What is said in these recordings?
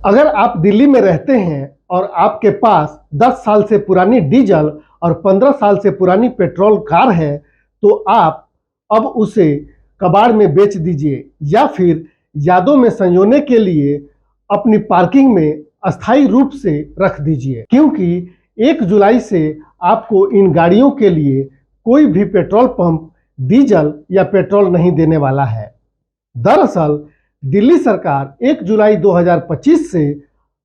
अगर आप दिल्ली में रहते हैं और आपके पास 10 साल से पुरानी डीजल और 15 साल से पुरानी पेट्रोल कार है, तो आप अब उसे कबाड़ में बेच दीजिए या फिर यादों में संजोने के लिए अपनी पार्किंग में अस्थायी रूप से रख दीजिए, क्योंकि 1 जुलाई से आपको इन गाड़ियों के लिए कोई भी पेट्रोल पंप डीजल या पेट्रोल नहीं देने वाला है। दरअसल दिल्ली सरकार 1 जुलाई 2025 से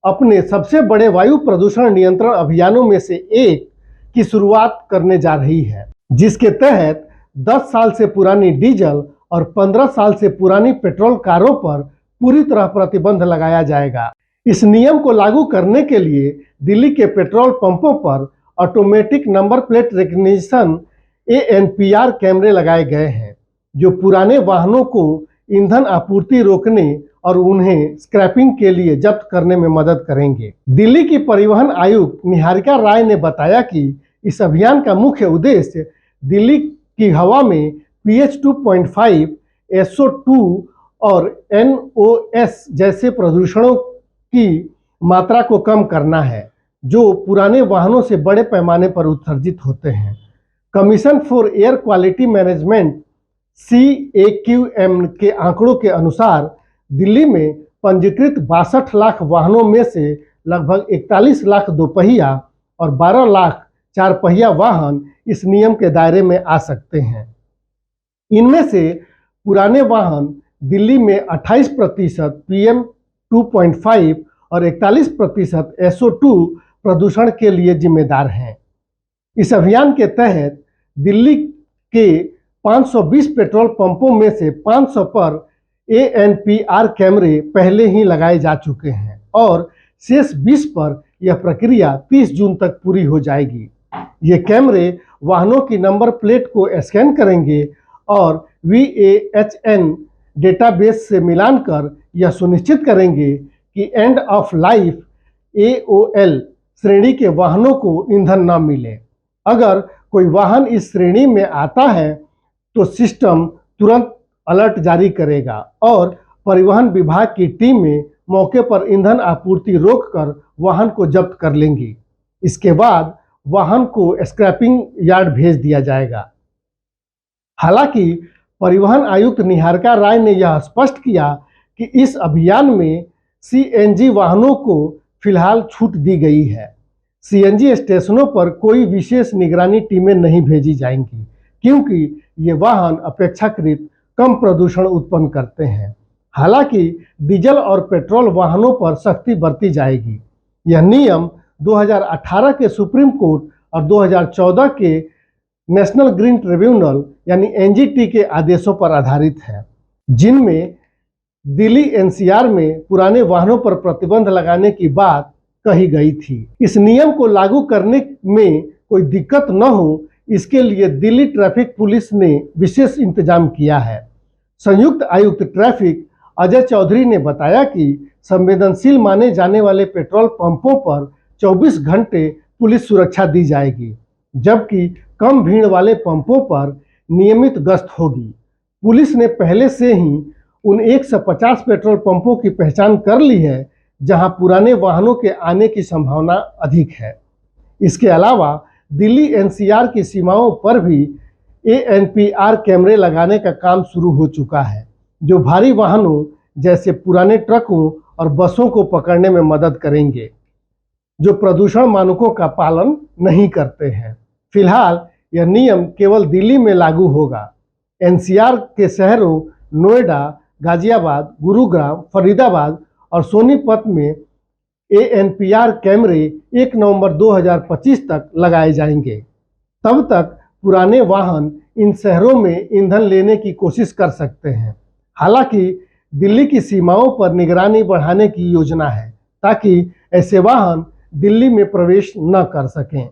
अपने सबसे बड़े वायु प्रदूषण नियंत्रण अभियानों में से एक की शुरुआत करने जा रही है, जिसके तहत 10 साल से पुरानी डीजल और 15 साल से पुरानी पेट्रोल कारों पर पूरी तरह प्रतिबंध लगाया जाएगा। इस नियम को लागू करने के लिए दिल्ली के पेट्रोल पंपों पर automatic number plate recognition ANPR कैमरे लगाए गए हैं, जो पुराने वाहनों को ईंधन आपूर्ति रोकने और उन्हें स्क्रैपिंग के लिए जब्त करने में मदद करेंगे। दिल्ली की परिवहन आयुक्त निहारिका राय ने बताया कि इस अभियान का मुख्य उद्देश्य दिल्ली की हवा में PH 2.5, SO2 और NOS जैसे प्रदूषणों की मात्रा को कम करना है, जो पुराने वाहनों से बड़े पैमाने पर उत्सर्जित होते हैं। Commission for air quality management CAQM के आंकड़ों के अनुसार दिल्ली में पंजीकृत 62 लाख वाहनों में से लगभग 41 लाख दोपहिया और 12 लाख 4 पहिया वाहन इस नियम के दायरे में आ सकते हैं। इनमें से पुराने वाहन दिल्ली में 28% PM 2.5 और 41% SO2 प्रदूषण के लिए जिम्मेदार हैं। इस अभियान के तहत दिल्ली के 520 पेट्रोल पंपों में से 500 पर ANPR कैमरे पहले ही लगाए जा चुके हैं और शेष 20 पर यह प्रक्रिया 30 जून तक पूरी हो जाएगी। ये कैमरे वाहनों की नंबर प्लेट को स्कैन करेंगे और VAHN डेटाबेस से मिलान कर यह सुनिश्चित करेंगे कि एंड ऑफ लाइफ AOL श्रेणी के वाहनों को ईंधन न मिले। अगर कोई वाहन इस श्रेणी में आता है तो सिस्टम तुरंत अलर्ट जारी करेगा और परिवहन विभाग की टीमें मौके पर ईंधन आपूर्ति रोककर वाहन को जब्त कर लेंगी। इसके बाद वाहन को स्क्रैपिंग यार्ड भेज दिया जाएगा। हालांकि परिवहन आयुक्त निहारिका राय ने यह स्पष्ट किया कि इस अभियान में CNG वाहनों को फिलहाल छूट दी गई है। CNG स्टेशनों पर कोई विशेष निगरानी टीमें नहीं भेजी जाएंगी, क्योंकि ये वाहन अपेक्षाकृत कम प्रदूषण उत्पन्न करते हैं। हालांकि डीजल और पेट्रोल वाहनों पर सख्ती बरती जाएगी। यह नियम 2018 के सुप्रीम कोर्ट और 2014 के नेशनल ग्रीन ट्रिब्यूनल यानी NGT के आदेशों पर आधारित है, जिनमें दिल्ली NCR में पुराने वाहनों पर प्रतिबंध लगाने की बात कही गई थी। इस नियम को लागू करने में कोई दिक्कत न हो, इसके लिए दिल्ली ट्रैफिक पुलिस ने विशेष इंतजाम किया है। संयुक्त आयुक्त ट्रैफिक अजय चौधरी ने बताया कि संवेदनशील माने जाने वाले पेट्रोल पंपों पर 24 घंटे पुलिस सुरक्षा दी जाएगी, जबकि कम भीड़ वाले पंपों पर नियमित गश्त होगी। पुलिस ने पहले से ही उन 150 पेट्रोल पंपों की पहचान कर ली है जहां पुराने वाहनों के आने की संभावना अधिक है। इसके अलावा दिल्ली NCR की सीमाओं पर भी ANPR कैमरे लगाने का काम शुरू हो चुका है, जो भारी वाहनों जैसे पुराने ट्रकों और बसों को पकड़ने में मदद करेंगे, जो प्रदूषण मानकों का पालन नहीं करते हैं। फिलहाल यह नियम केवल दिल्ली में लागू होगा। NCR के शहरों नोएडा, गाजियाबाद, गुरुग्राम, फरीदाबाद और सोनीपत में ANPR कैमरे 1 नवंबर 2025 तक लगाए जाएंगे। तब तक पुराने वाहन इन शहरों में ईंधन लेने की कोशिश कर सकते हैं। हालांकि दिल्ली की सीमाओं पर निगरानी बढ़ाने की योजना है, ताकि ऐसे वाहन दिल्ली में प्रवेश न कर सकें।